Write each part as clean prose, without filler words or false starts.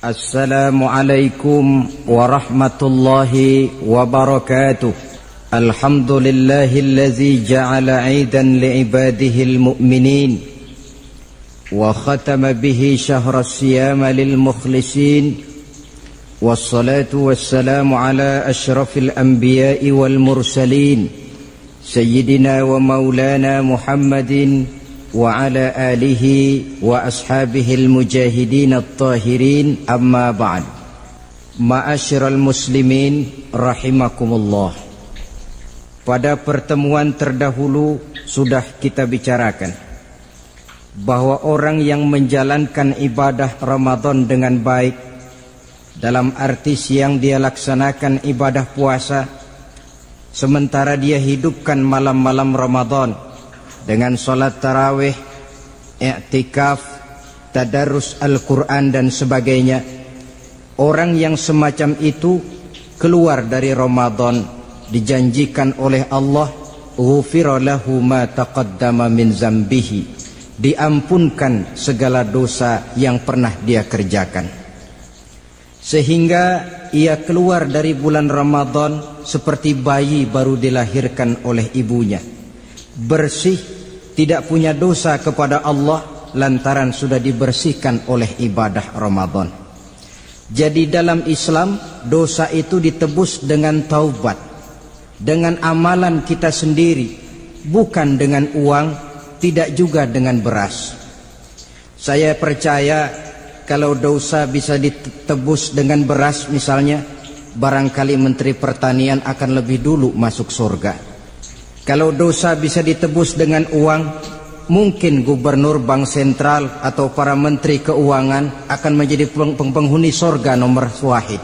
Assalamualaikum warahmatullahi wabarakatuh. Alhamdulillahillazi ja'ala 'idan li'ibadihil mu'minin wa khatama bihi syahra siyama lil mukhlisin. Wassalatu wassalamu ala asyrafil anbiya'i wal mursalin sayyidina wa maulana Muhammadin wa ala alihi wa ashabihil mujahidin at-tahirin, amma ba'd. Ma'asyiral muslimin rahimakumullah. Pada pertemuan terdahulu sudah kita bicarakan bahwa orang yang menjalankan ibadah Ramadan dengan baik, dalam arti siang dia laksanakan ibadah puasa, sementara dia hidupkan malam-malam Ramadan dengan sholat tarawih, i'tikaf, tadarus Al-Quran dan sebagainya. Orang yang semacam itu keluar dari Ramadan dijanjikan oleh Allah, ghufira lahu ma taqaddama min zambihi, diampunkan segala dosa yang pernah dia kerjakan. Sehingga ia keluar dari bulan Ramadan seperti bayi baru dilahirkan oleh ibunya, bersih, tidak punya dosa kepada Allah lantaran sudah dibersihkan oleh ibadah Ramadan. Jadi dalam Islam dosa itu ditebus dengan taubat, dengan amalan kita sendiri, bukan dengan uang, tidak juga dengan beras. Saya percaya kalau dosa bisa ditebus dengan beras misalnya, barangkali Menteri Pertanian akan lebih dulu masuk surga. Kalau dosa bisa ditebus dengan uang, mungkin gubernur bank sentral atau para menteri keuangan akan menjadi penghuni surga nomor wahid.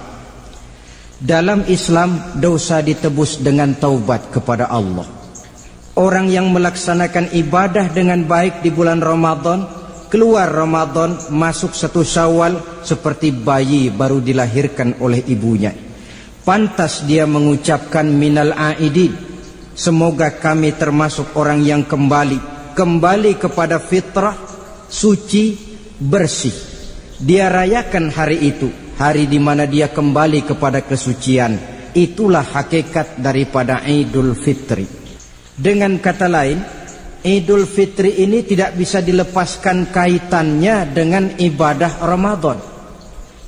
Dalam Islam dosa ditebus dengan taubat kepada Allah. Orang yang melaksanakan ibadah dengan baik di bulan Ramadan, keluar Ramadan masuk 1 Syawal seperti bayi baru dilahirkan oleh ibunya. Pantas dia mengucapkan minal aidin, semoga kami termasuk orang yang kembali kepada fitrah, suci, bersih. Dia rayakan hari itu, hari di mana dia kembali kepada kesucian. Itulah hakikat daripada Idul Fitri. Dengan kata lain, Idul Fitri ini tidak bisa dilepaskan kaitannya dengan ibadah Ramadan.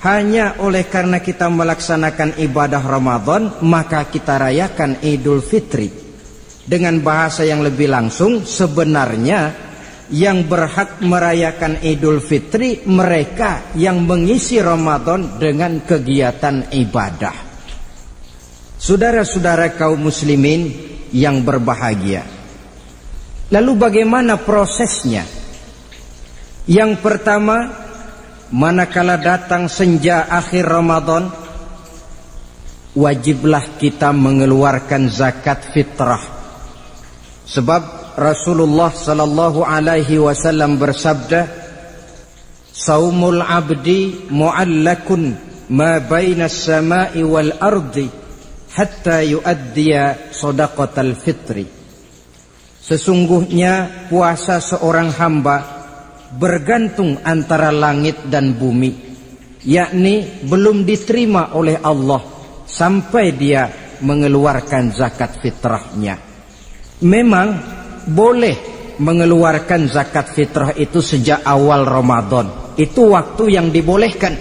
Hanya oleh karena kita melaksanakan ibadah Ramadan, maka kita rayakan Idul Fitri. Dengan bahasa yang lebih langsung, sebenarnya yang berhak merayakan Idul Fitri mereka yang mengisi Ramadan dengan kegiatan ibadah. Saudara-saudara kaum muslimin yang berbahagia, lalu bagaimana prosesnya? Yang pertama, manakala datang senja akhir Ramadan, wajiblah kita mengeluarkan zakat fitrah. Sebab Rasulullah sallallahu alaihi wasallam bersabda, "Saumul 'abdi mu'allakun ma baina as-sama'i wal ardi hatta yu'addiya shadaqatal fitri." Sesungguhnya puasa seorang hamba bergantung antara langit dan bumi, yakni belum diterima oleh Allah sampai dia mengeluarkan zakat fitrahnya. Memang boleh mengeluarkan zakat fitrah itu sejak awal Ramadan. Itu waktu yang dibolehkan.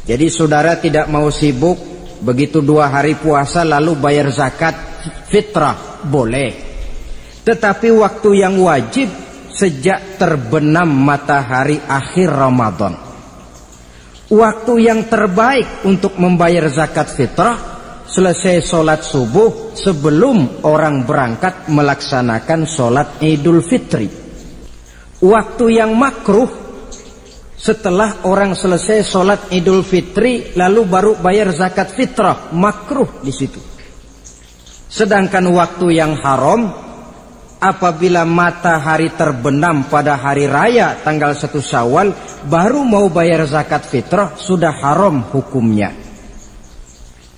Jadi saudara tidak mau sibuk, begitu 2 hari puasa lalu bayar zakat fitrah, boleh. Tetapi waktu yang wajib sejak terbenam matahari akhir Ramadan. Waktu yang terbaik untuk membayar zakat fitrah selesai sholat subuh sebelum orang berangkat melaksanakan sholat Idul Fitri. Waktu yang makruh setelah orang selesai sholat Idul Fitri lalu baru bayar zakat fitrah, makruh di situ. Sedangkan waktu yang haram apabila matahari terbenam pada hari raya tanggal 1 Syawal baru mau bayar zakat fitrah, sudah haram hukumnya.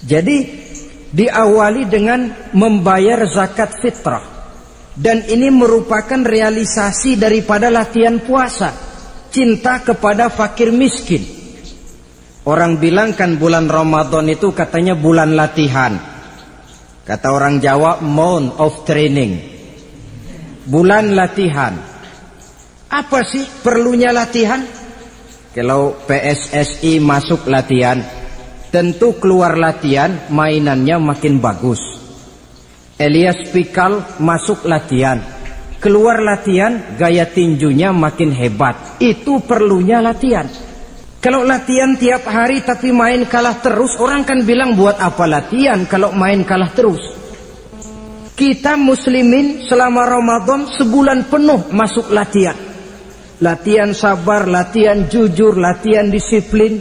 Jadi diawali dengan membayar zakat fitrah, dan ini merupakan realisasi daripada latihan puasa, cinta kepada fakir miskin. Orang bilang kan bulan Ramadan itu katanya bulan latihan. Kata orang Jawa, month of training. Bulan latihan. Apa sih perlunya latihan? Kalau PSSI masuk latihan, tentu keluar latihan mainannya makin bagus. Elias Pikal masuk latihan, keluar latihan gaya tinjunya makin hebat. Itu perlunya latihan. Kalau latihan tiap hari tapi main kalah terus, orang kan bilang buat apa latihan kalau main kalah terus. Kita muslimin selama Ramadan sebulan penuh masuk latihan. Latihan sabar, latihan jujur, latihan disiplin,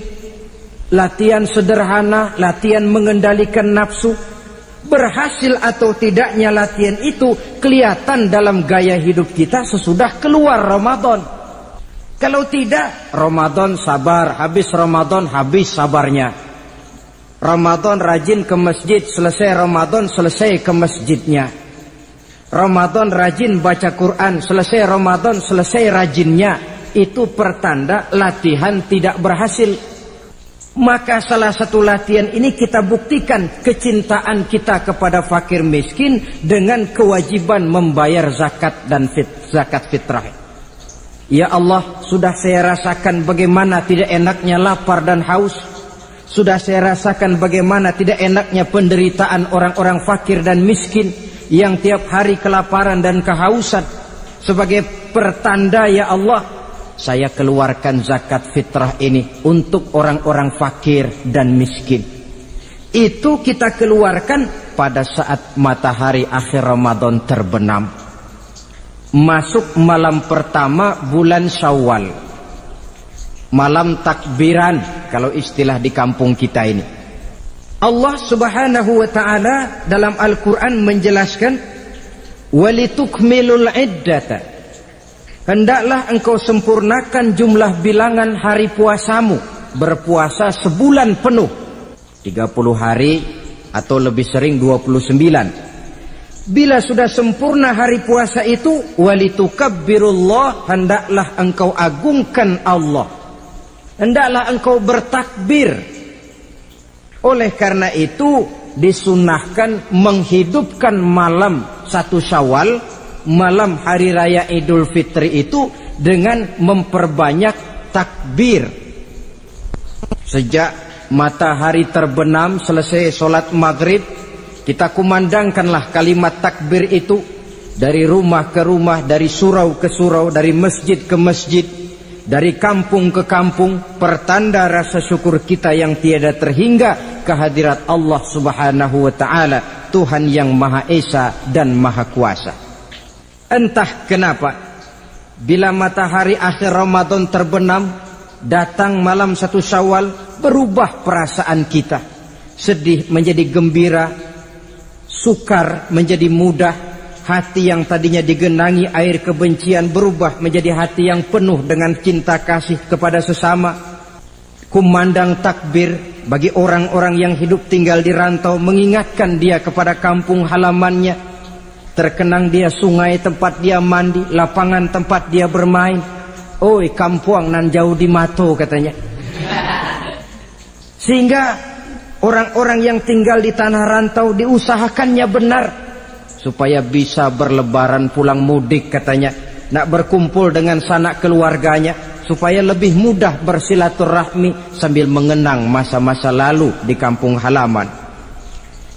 latihan sederhana, latihan mengendalikan nafsu. Berhasil atau tidaknya latihan itu kelihatan dalam gaya hidup kita sesudah keluar Ramadan. Kalau tidak, Ramadan sabar, habis Ramadan habis sabarnya. Ramadan rajin ke masjid, selesai Ramadan selesai ke masjidnya. Ramadan rajin baca Quran, selesai Ramadan selesai rajinnya. Itu pertanda latihan tidak berhasil. Maka salah satu latihan ini kita buktikan kecintaan kita kepada fakir miskin dengan kewajiban membayar zakat dan zakat fitrah. Ya Allah, sudah saya rasakan bagaimana tidak enaknya lapar dan haus. Sudah saya rasakan bagaimana tidak enaknya penderitaan orang-orang fakir dan miskin yang tiap hari kelaparan dan kehausan. Sebagai pertanda, ya Allah, saya keluarkan zakat fitrah ini untuk orang-orang fakir dan miskin. Itu kita keluarkan pada saat matahari akhir Ramadan terbenam. Masuk malam pertama bulan Syawal, malam takbiran kalau istilah di kampung kita ini. Allah Subhanahu wa ta'ala dalam Al-Quran menjelaskan, walitukmilul iddata, hendaklah engkau sempurnakan jumlah bilangan hari puasamu. Berpuasa sebulan penuh, 30 hari atau lebih sering 29. Bila sudah sempurna hari puasa itu, walitukabbirullah, hendaklah engkau agungkan Allah, hendaklah engkau bertakbir. Oleh karena itu disunahkan menghidupkan malam 1 Syawal, malam hari raya Idul Fitri itu dengan memperbanyak takbir. Sejak matahari terbenam selesai sholat maghrib, kita kumandangkanlah kalimat takbir itu dari rumah ke rumah, dari surau ke surau, dari masjid ke masjid, dari kampung ke kampung, pertanda rasa syukur kita yang tiada terhingga kehadirat Allah Subhanahu wa ta'ala, Tuhan yang Maha Esa dan Maha Kuasa. Entah kenapa, bila matahari akhir Ramadan terbenam, datang malam 1 Syawal, berubah perasaan kita. Sedih menjadi gembira, sukar menjadi mudah, hati yang tadinya digenangi air kebencian berubah menjadi hati yang penuh dengan cinta kasih kepada sesama. Kumandang takbir bagi orang-orang yang hidup tinggal di rantau, mengingatkan dia kepada kampung halamannya. Terkenang dia sungai tempat dia mandi, lapangan tempat dia bermain. Oi kampuang nan jauh di mato, katanya. Sehingga orang-orang yang tinggal di tanah rantau diusahakannya benar supaya bisa berlebaran pulang mudik, katanya. Nak berkumpul dengan sanak keluarganya supaya lebih mudah bersilaturahmi sambil mengenang masa-masa lalu di kampung halaman.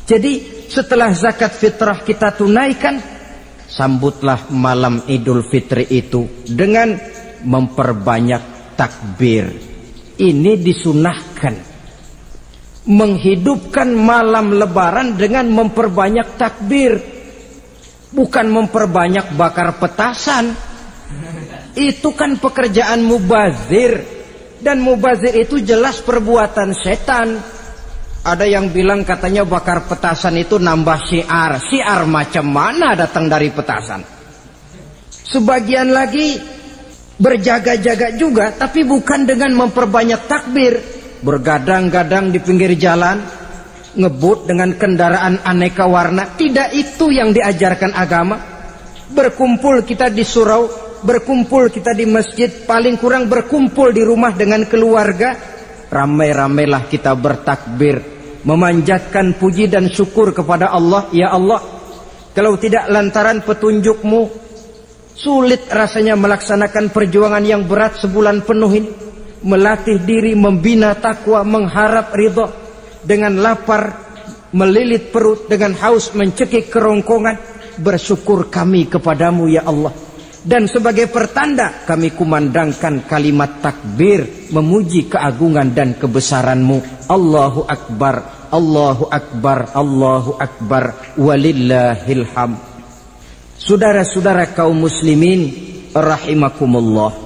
Jadi setelah zakat fitrah kita tunaikan, sambutlah malam Idul Fitri itu dengan memperbanyak takbir. Ini disunahkan. Menghidupkan malam lebaran dengan memperbanyak takbir, bukan memperbanyak bakar petasan. Itu kan pekerjaan mubazir, dan mubazir itu jelas perbuatan setan. Ada yang bilang katanya bakar petasan itu nambah syiar. Syiar macam mana datang dari petasan? Sebagian lagi berjaga-jaga juga, tapi bukan dengan memperbanyak takbir. Bergadang-gadang di pinggir jalan, ngebut dengan kendaraan aneka warna. Tidak itu yang diajarkan agama. Berkumpul kita di surau, berkumpul kita di masjid, paling kurang berkumpul di rumah dengan keluarga, ramai-ramailah kita bertakbir, memanjatkan puji dan syukur kepada Allah. Ya Allah, kalau tidak lantaran petunjuk-Mu, sulit rasanya melaksanakan perjuangan yang berat sebulan penuh ini. Melatih diri, membina takwa, mengharap ridha. Dengan lapar melilit perut, dengan haus mencekik kerongkongan. Bersyukur kami kepadamu ya Allah. Dan sebagai pertanda kami kumandangkan kalimat takbir, memuji keagungan dan kebesaran-Mu. Allahu Akbar, Allahu Akbar, Allahu Akbar, walillahil hamd. Saudara-saudara kaum muslimin rahimakumullah.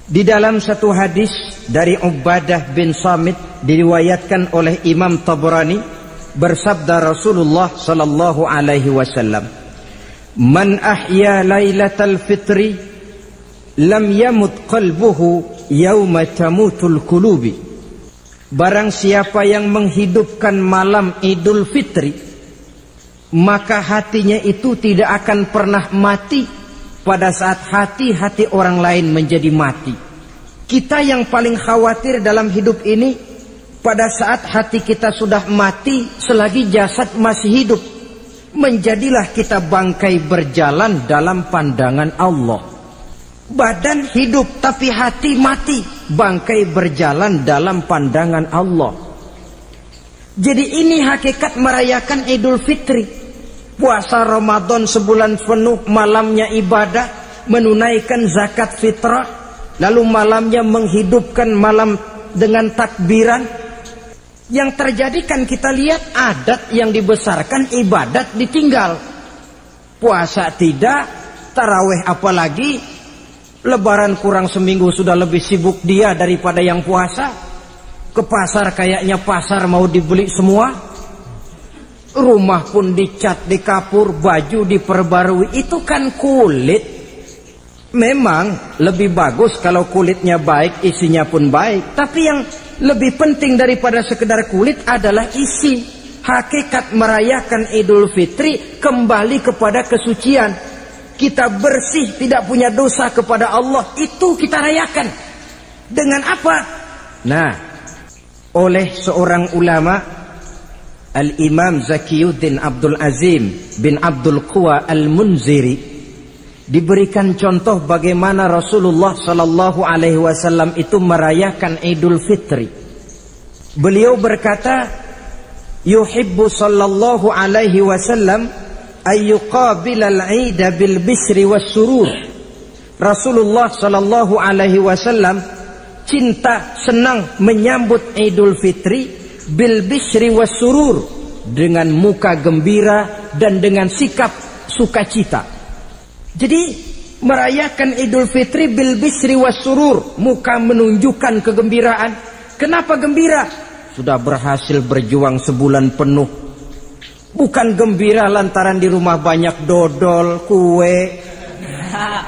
Di dalam satu hadis dari Ubadah bin Samit diriwayatkan oleh Imam Tabrani, bersabda Rasulullah sallallahu alaihi wasallam, "Man ahya lailatal fitri lam yamut qalbuhu yauma tamutul qulubi." Barang siapa yang menghidupkan malam Idul Fitri, maka hatinya itu tidak akan pernah mati pada saat hati-hati orang lain menjadi mati. Kita yang paling khawatir dalam hidup ini, pada saat hati kita sudah mati selagi jasad masih hidup, menjadilah kita bangkai berjalan dalam pandangan Allah. Badan hidup tapi hati mati, bangkai berjalan dalam pandangan Allah. Jadi ini hakikat merayakan Idul Fitri. Puasa Ramadan sebulan penuh, malamnya ibadah, menunaikan zakat fitrah, lalu malamnya menghidupkan malam dengan takbiran. Yang terjadi kan kita lihat adat yang dibesarkan, ibadat ditinggal. Puasa tidak, tarawih apalagi, lebaran kurang seminggu sudah lebih sibuk dia daripada yang puasa. Ke pasar kayaknya pasar mau dibeli semua. Rumah pun dicat, dikapur, baju diperbarui. Itu kan kulit. Memang lebih bagus kalau kulitnya baik, isinya pun baik. Tapi yang lebih penting daripada sekedar kulit adalah isi. Hakikat merayakan Idul Fitri kembali kepada kesucian. Kita bersih, tidak punya dosa kepada Allah. Itu kita rayakan. Dengan apa? Nah, oleh seorang ulama, Al-Imam Zakiyuddin Abdul Azim bin Abdul Quwa Al-Munziri, diberikan contoh bagaimana Rasulullah sallallahu alaihi wasallam itu merayakan Idul Fitri. Beliau berkata, yuhibbu sallallahu alaihi wasallam ayyuqabilal 'ida bil bisri was surur. Rasulullah sallallahu alaihi wasallam cinta, senang menyambut Idul Fitri bil bisri was surur, dengan muka gembira dan dengan sikap sukacita. Jadi merayakan Idul Fitri bil bisri was surur, muka menunjukkan kegembiraan. Kenapa gembira? Sudah berhasil berjuang sebulan penuh. Bukan gembira lantaran di rumah banyak dodol, kue,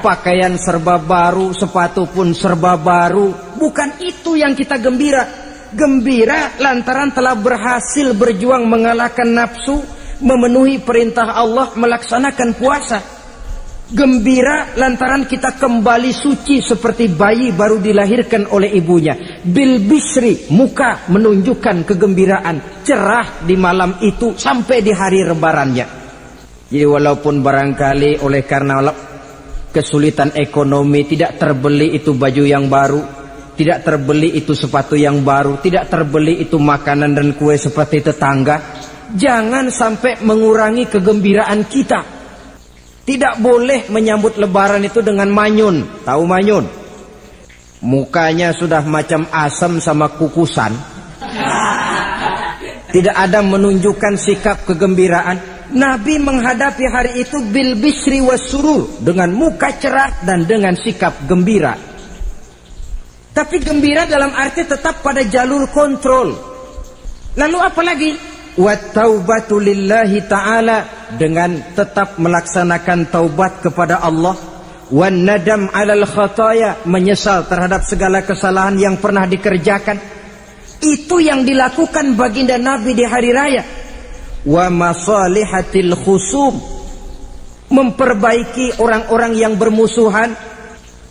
pakaian serba baru, sepatu pun serba baru. Bukan itu yang kita gembira. Gembira lantaran telah berhasil berjuang mengalahkan nafsu, memenuhi perintah Allah, melaksanakan puasa. Gembira lantaran kita kembali suci seperti bayi baru dilahirkan oleh ibunya. Bil bisri, muka menunjukkan kegembiraan, cerah di malam itu sampai di hari lebarannya. Jadi walaupun barangkali oleh karena kesulitan ekonomi tidak terbeli itu baju yang baru, tidak terbeli itu sepatu yang baru, tidak terbeli itu makanan dan kue seperti tetangga, jangan sampai mengurangi kegembiraan kita. Tidak boleh menyambut lebaran itu dengan manyun. Tahu manyun? Mukanya sudah macam asam sama kukusan. Tidak ada menunjukkan sikap kegembiraan. Nabi menghadapi hari itu bil bisri was surur, dengan muka cerah dan dengan sikap gembira. Tapi gembira dalam arti tetap pada jalur kontrol. Lalu apa lagi? Wattaubatu lillahi ta'ala, dengan tetap melaksanakan taubat kepada Allah. Wan nadam 'alal khataya, menyesal terhadap segala kesalahan yang pernah dikerjakan. Itu yang dilakukan baginda Nabi di hari raya. Wa masalihatil khusum, memperbaiki orang-orang yang bermusuhan.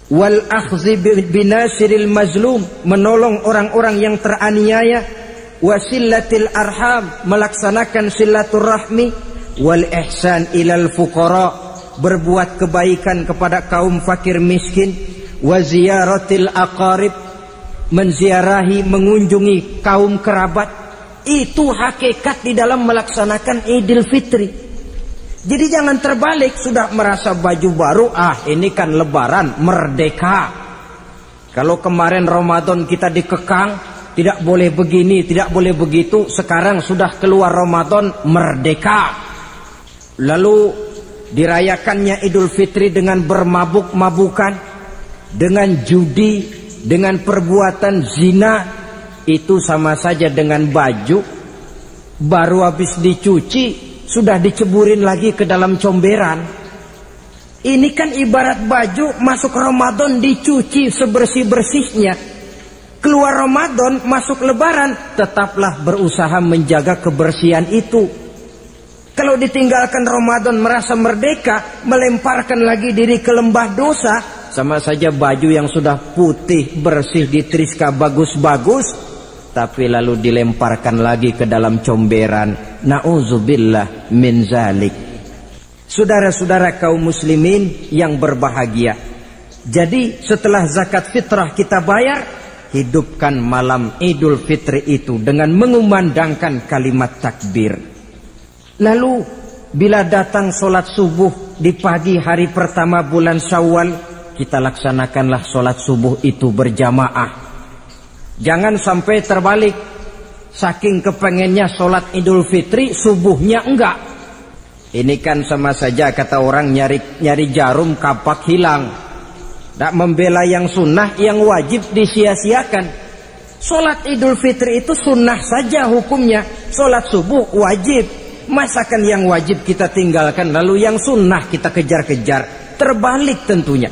wal akhzi binasiril mazlum, menolong orang-orang yang teraniaya, wasillatil arham, melaksanakan silaturahmi, wal ihsan ilal fuqara, berbuat kebaikan kepada kaum fakir miskin, wa ziyaratil aqarib, menziarahi, mengunjungi kaum kerabat. Itu hakikat di dalam melaksanakan Idul Fitri. Jadi jangan terbalik, sudah merasa baju baru, ini kan lebaran, merdeka. Kalau kemarin Ramadan kita dikekang, tidak boleh begini, tidak boleh begitu, sekarang sudah keluar Ramadan, merdeka. Lalu dirayakannya Idul Fitri dengan bermabuk-mabukan, dengan judi, dengan perbuatan zina. Itu sama saja dengan baju baru habis dicuci sudah diceburin lagi ke dalam comberan. Ini kan ibarat baju masuk Ramadan dicuci sebersih-bersihnya, keluar Ramadan masuk Lebaran, tetaplah berusaha menjaga kebersihan itu. Kalau ditinggalkan Ramadan merasa merdeka, melemparkan lagi diri ke lembah dosa, sama saja baju yang sudah putih bersih ditriska bagus-bagus, tapi lalu dilemparkan lagi ke dalam comberan. Na'udzubillah min zalik. Saudara-saudara kaum muslimin yang berbahagia, jadi setelah zakat fitrah kita bayar, hidupkan malam Idul Fitri itu dengan mengumandangkan kalimat takbir. Lalu bila datang sholat subuh di pagi hari pertama bulan Syawal, kita laksanakanlah sholat subuh itu berjamaah. Jangan sampai terbalik, saking kepengennya sholat Idul Fitri, subuhnya enggak. Ini kan sama saja kata orang nyari jarum kapak hilang. Tak membela yang sunnah, yang wajib disia-siakan. Sholat Idul Fitri itu sunnah saja hukumnya, sholat subuh wajib. Masakan yang wajib kita tinggalkan, lalu yang sunnah kita kejar-kejar? Terbalik tentunya.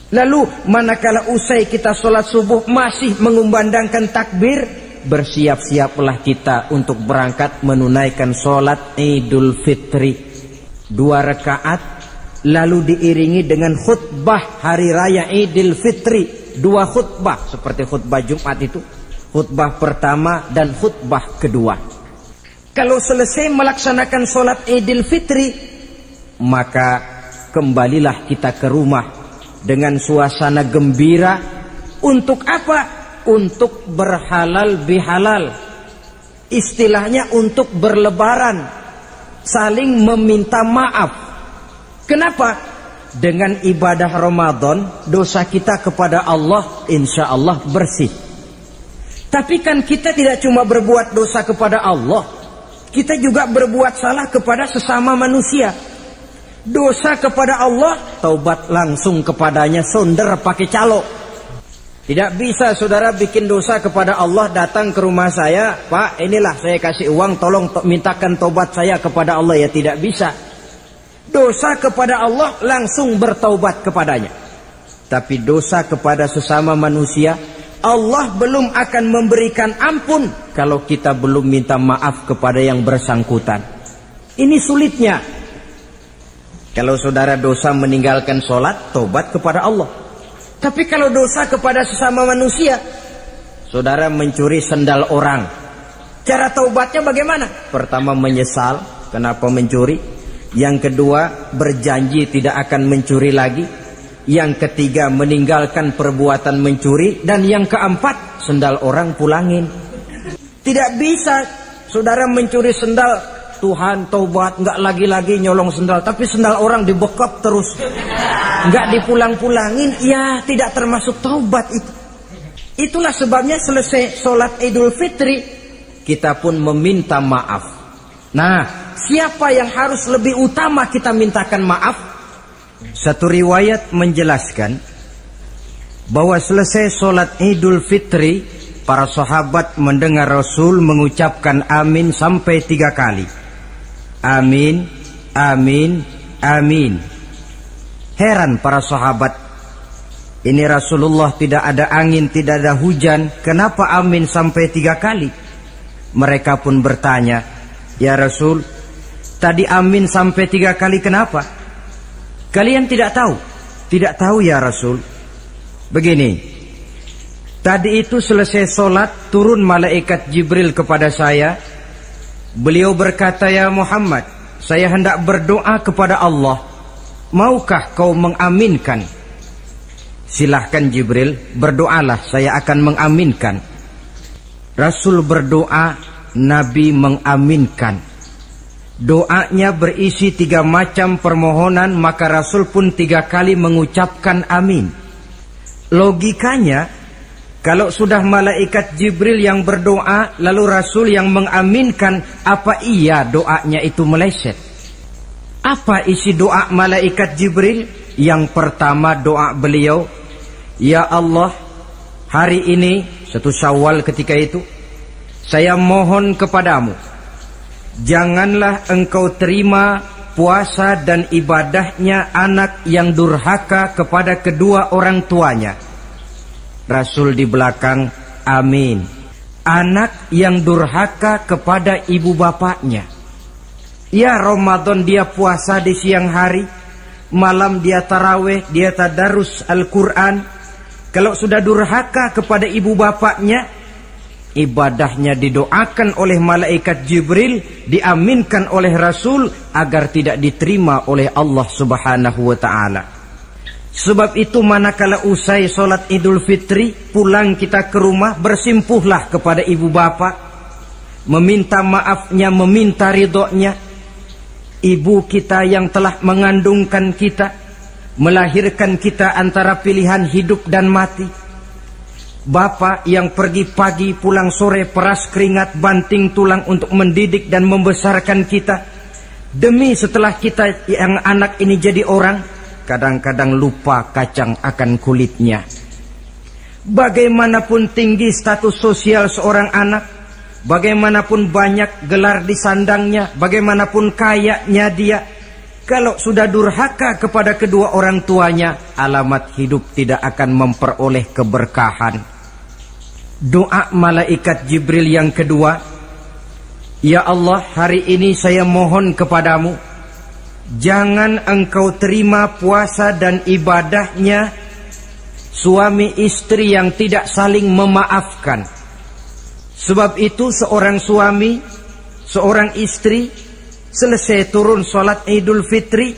Lalu manakala usai kita sholat subuh masih mengumandangkan takbir, bersiap-siaplah kita untuk berangkat menunaikan sholat Idul Fitri 2 rakaat, lalu diiringi dengan khutbah hari raya Idul Fitri, 2 khutbah seperti khutbah Jumat itu, khutbah pertama dan khutbah kedua. Kalau selesai melaksanakan sholat Idul Fitri, maka kembalilah kita ke rumah dengan suasana gembira. Untuk apa? Untuk berhalal bihalal. Istilahnya untuk berlebaran, saling meminta maaf. Kenapa? Dengan ibadah Ramadan, dosa kita kepada Allah insya Allah bersih. Tapi kan kita tidak cuma berbuat dosa kepada Allah, kita juga berbuat salah kepada sesama manusia. Dosa kepada Allah, taubat langsung kepadanya, sonder pakai calo. Tidak bisa saudara bikin dosa kepada Allah, datang ke rumah saya, Pak inilah saya kasih uang, tolong mintakan taubat saya kepada Allah. Ya tidak bisa. Dosa kepada Allah langsung bertaubat kepadanya. Tapi dosa kepada sesama manusia, Allah belum akan memberikan ampun kalau kita belum minta maaf kepada yang bersangkutan. Ini sulitnya. Kalau saudara dosa meninggalkan sholat, tobat kepada Allah. Tapi kalau dosa kepada sesama manusia, saudara mencuri sendal orang, cara taubatnya bagaimana? Pertama menyesal, kenapa mencuri? Yang kedua berjanji tidak akan mencuri lagi. Yang ketiga meninggalkan perbuatan mencuri. Dan yang keempat, sendal orang pulangin. Tidak bisa saudara mencuri sendal, Tuhan taubat, nggak lagi-lagi nyolong sendal, tapi sendal orang dibekap terus, nggak dipulang-pulangin, ya tidak termasuk taubat itu. Itulah sebabnya selesai sholat Idul Fitri, kita pun meminta maaf. Nah, siapa yang harus lebih utama kita mintakan maaf? Satu riwayat menjelaskan bahwa selesai sholat Idul Fitri, para sahabat mendengar Rasul mengucapkan amin sampai 3 kali. Amin, amin, amin. Heran para sahabat, ini Rasulullah tidak ada angin, tidak ada hujan, kenapa amin sampai 3 kali? Mereka pun bertanya, ya Rasul, tadi amin sampai 3 kali kenapa? Kalian tidak tahu? Tidak tahu ya Rasul. Begini, tadi itu selesai sholat, turun malaikat Jibril kepada saya. Beliau berkata, "Ya Muhammad, saya hendak berdoa kepada Allah. Maukah kau mengaminkan?" "Silahkan Jibril, berdoalah, saya akan mengaminkan." Rasul berdoa, Nabi mengaminkan. Doanya berisi 3 macam permohonan, maka Rasul pun 3 kali mengucapkan amin. Logikanya, kalau sudah malaikat Jibril yang berdoa, lalu Rasul yang mengaminkan, apa iya doanya itu meleset? Apa isi doa malaikat Jibril? Yang pertama doa beliau, "Ya Allah, hari ini 1 Syawal ketika itu, saya mohon kepadamu, janganlah engkau terima puasa dan ibadahnya anak yang durhaka kepada kedua orang tuanya." Rasul di belakang, amin. Anak yang durhaka kepada ibu bapaknya. Ya, Ramadan dia puasa di siang hari, malam dia taraweh, dia tadarus Al-Quran. Kalau sudah durhaka kepada ibu bapaknya, ibadahnya didoakan oleh malaikat Jibril, diaminkan oleh Rasul agar tidak diterima oleh Allah Subhanahu wa ta'ala. Sebab itu manakala usai sholat Idul Fitri, pulang kita ke rumah, bersimpuhlah kepada ibu bapak, meminta maafnya, meminta ridhonya. Ibu kita yang telah mengandungkan kita, melahirkan kita antara pilihan hidup dan mati. Bapak yang pergi pagi pulang sore, peras keringat banting tulang untuk mendidik dan membesarkan kita. Demi setelah kita yang anak ini jadi orang, kadang-kadang lupa kacang akan kulitnya. Bagaimanapun tinggi status sosial seorang anak, bagaimanapun banyak gelar disandangnya, bagaimanapun kayanya dia, kalau sudah durhaka kepada kedua orang tuanya, alamat hidup tidak akan memperoleh keberkahan. Doa malaikat Jibril yang kedua, "Ya Allah, hari ini saya mohon kepadamu, jangan engkau terima puasa dan ibadahnya suami istri yang tidak saling memaafkan." Sebab itu seorang suami, seorang istri, selesai turun sholat Idul Fitri,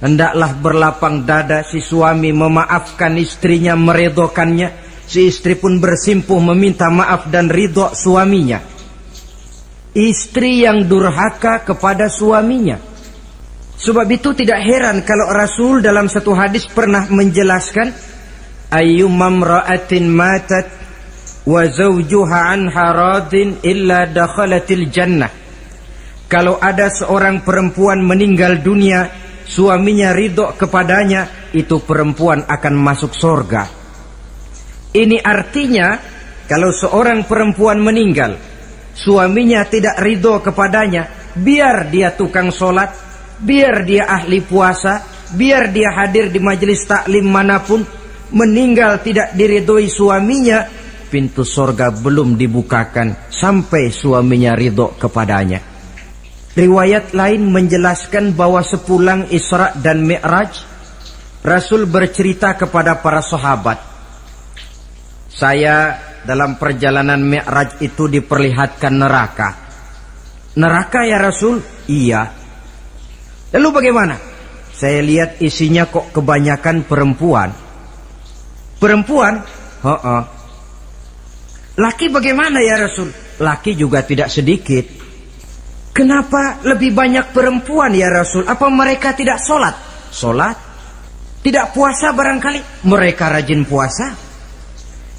hendaklah berlapang dada si suami memaafkan istrinya, meridhokannya. Si istri pun bersimpuh meminta maaf dan ridho suaminya. Istri yang durhaka kepada suaminya. Sebab itu tidak heran kalau Rasul dalam satu hadis pernah menjelaskan, "Ayyumam ra'atin matat wa zawjuha anha radin illa dakhalatil jannah." Kalau ada seorang perempuan meninggal dunia, suaminya ridho kepadanya, itu perempuan akan masuk surga. Ini artinya, kalau seorang perempuan meninggal, suaminya tidak ridho kepadanya, biar dia tukang sholat, biar dia ahli puasa, biar dia hadir di majelis taklim manapun, meninggal tidak diridhoi suaminya, pintu surga belum dibukakan sampai suaminya ridho kepadanya. Riwayat lain menjelaskan bahwa sepulang Isra dan Mi'raj, Rasul bercerita kepada para sahabat, "Saya dalam perjalanan Mi'raj itu diperlihatkan neraka." "Neraka ya Rasul?" "Iya." "Lalu bagaimana?" "Saya lihat isinya kok kebanyakan perempuan." "Perempuan?" "Heeh." "Laki bagaimana ya Rasul?" "Laki juga tidak sedikit." "Kenapa lebih banyak perempuan ya Rasul? Apa mereka tidak sholat?" "Sholat." "Tidak puasa barangkali?" "Mereka rajin puasa."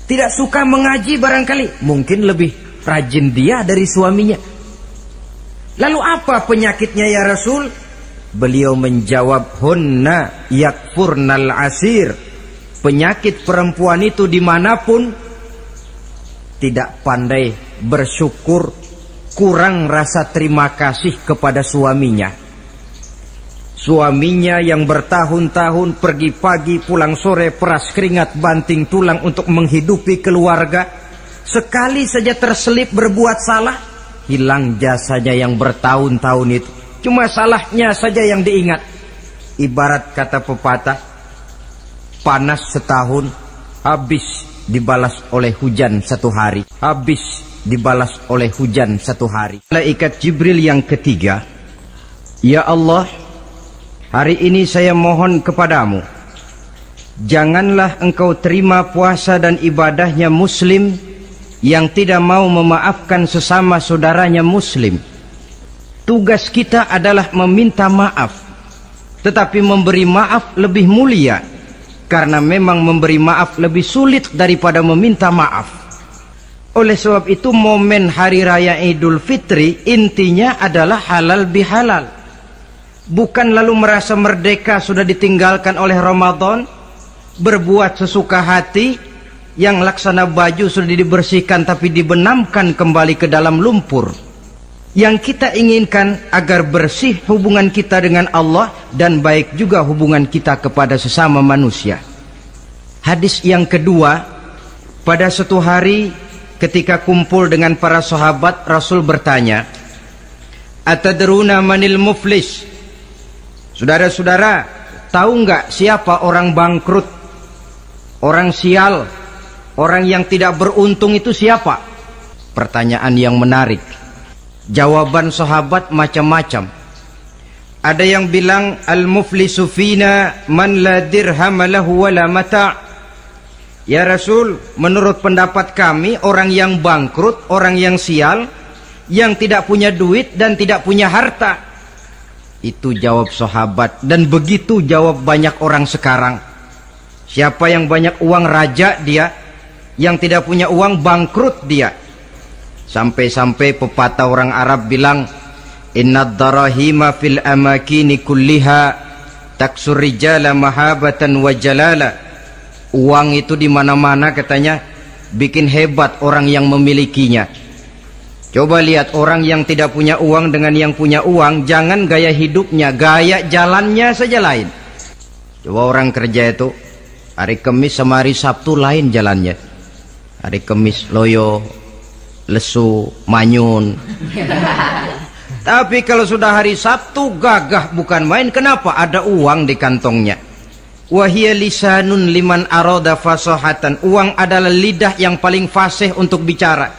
"Tidak suka mengaji barangkali?" "Mungkin lebih rajin dia dari suaminya." "Lalu apa penyakitnya ya Rasul?" Beliau menjawab, "Hunna yakfurnal asir." Penyakit perempuan itu dimanapun, tidak pandai bersyukur, kurang rasa terima kasih kepada suaminya. Suaminya yang bertahun-tahun pergi pagi pulang sore, peras keringat banting tulang untuk menghidupi keluarga, sekali saja terselip berbuat salah, hilang jasanya yang bertahun-tahun itu. Cuma salahnya saja yang diingat. Ibarat kata pepatah, panas setahun, habis dibalas oleh hujan 1 hari. Habis dibalas oleh hujan 1 hari. Malaikat Jibril yang ketiga, ya Allah, hari ini saya mohon kepadamu, janganlah engkau terima puasa dan ibadahnya muslim yang tidak mau memaafkan sesama saudaranya muslim. Tugas kita adalah meminta maaf, tetapi memberi maaf lebih mulia, karena memang memberi maaf lebih sulit daripada meminta maaf. Oleh sebab itu momen hari raya Idul Fitri intinya adalah halal bihalal. Bukan lalu merasa merdeka sudah ditinggalkan oleh Ramadan, berbuat sesuka hati, yang laksana baju sudah dibersihkan tapi dibenamkan kembali ke dalam lumpur. Yang kita inginkan agar bersih hubungan kita dengan Allah dan baik juga hubungan kita kepada sesama manusia. Hadis yang kedua, pada suatu hari ketika kumpul dengan para sahabat, Rasul bertanya, "Atadruna manil muflis?" Saudara-saudara, tahu nggak siapa orang bangkrut, orang sial, orang yang tidak beruntung itu siapa? Pertanyaan yang menarik. Jawaban sahabat macam-macam. Ada yang bilang, al-muflisu fina man la dirham lahu wala mata'. Ya Rasul, menurut pendapat kami, orang yang bangkrut, orang yang sial, yang tidak punya duit dan tidak punya harta. Itu jawab sahabat, dan begitu jawab banyak orang sekarang. Siapa yang banyak uang, raja dia, yang tidak punya uang bangkrut dia. Sampai-sampai pepatah orang Arab bilang, innad darahima fil amakini kulliha taksur rijala mahabatan wa jalala. Uang itu di mana-mana katanya bikin hebat orang yang memilikinya. Coba lihat orang yang tidak punya uang dengan yang punya uang, jangan gaya hidupnya, gaya jalannya saja lain. Coba orang kerja itu hari Kamis sama hari Sabtu lain jalannya. Hari Kamis loyo, lesu, manyun. Tapi kalau sudah hari Sabtu gagah bukan main. Kenapa? Ada uang di kantongnya. Wahia lisanun liman arada fasahatan. Uang adalah lidah yang paling fasih untuk bicara.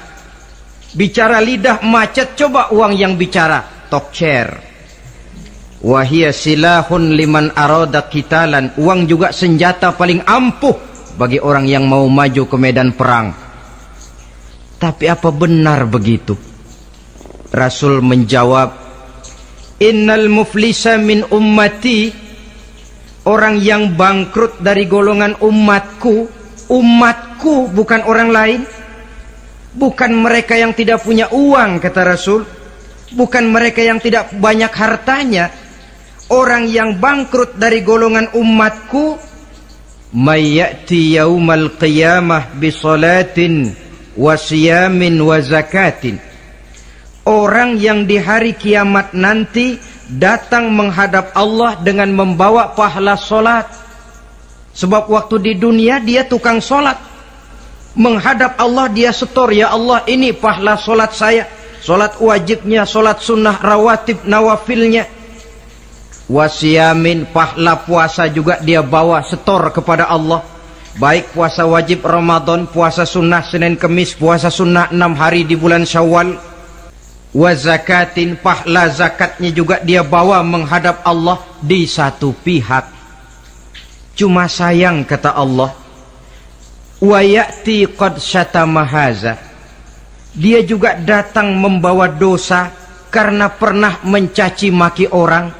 Bicara lidah macet, coba uang yang bicara talk chair. Wahia silahun liman arada qitalan. Uang juga senjata paling ampuh bagi orang yang mau maju ke medan perang. Tapi apa benar begitu? Rasul menjawab, innal muflisa min ummati. Orang yang bangkrut dari golongan umatku, umatku bukan orang lain. Bukan mereka yang tidak punya uang, kata Rasul. Bukan mereka yang tidak banyak hartanya. Orang yang bangkrut dari golongan umatku, may ya'ti yaumal qiyamah bisolatin wa siyamin wa zakatin. Orang yang di hari kiamat nanti datang menghadap Allah dengan membawa pahala solat. Sebab waktu di dunia dia tukang solat. Menghadap Allah dia setor, ya Allah ini pahala solat saya. Solat wajibnya, solat sunnah rawatib nawafilnya. Wasiyamin, pahala puasa juga dia bawa setor kepada Allah. Baik puasa wajib Ramadan, puasa sunnah Senin Kemis, puasa sunnah 6 hari di bulan Syawal. Wa zakatin, pahala zakatnya juga dia bawa menghadap Allah di satu pihak. Cuma sayang, kata Allah, wa ya'ti qad syatama haza. Dia juga datang membawa dosa karena pernah mencaci maki orang.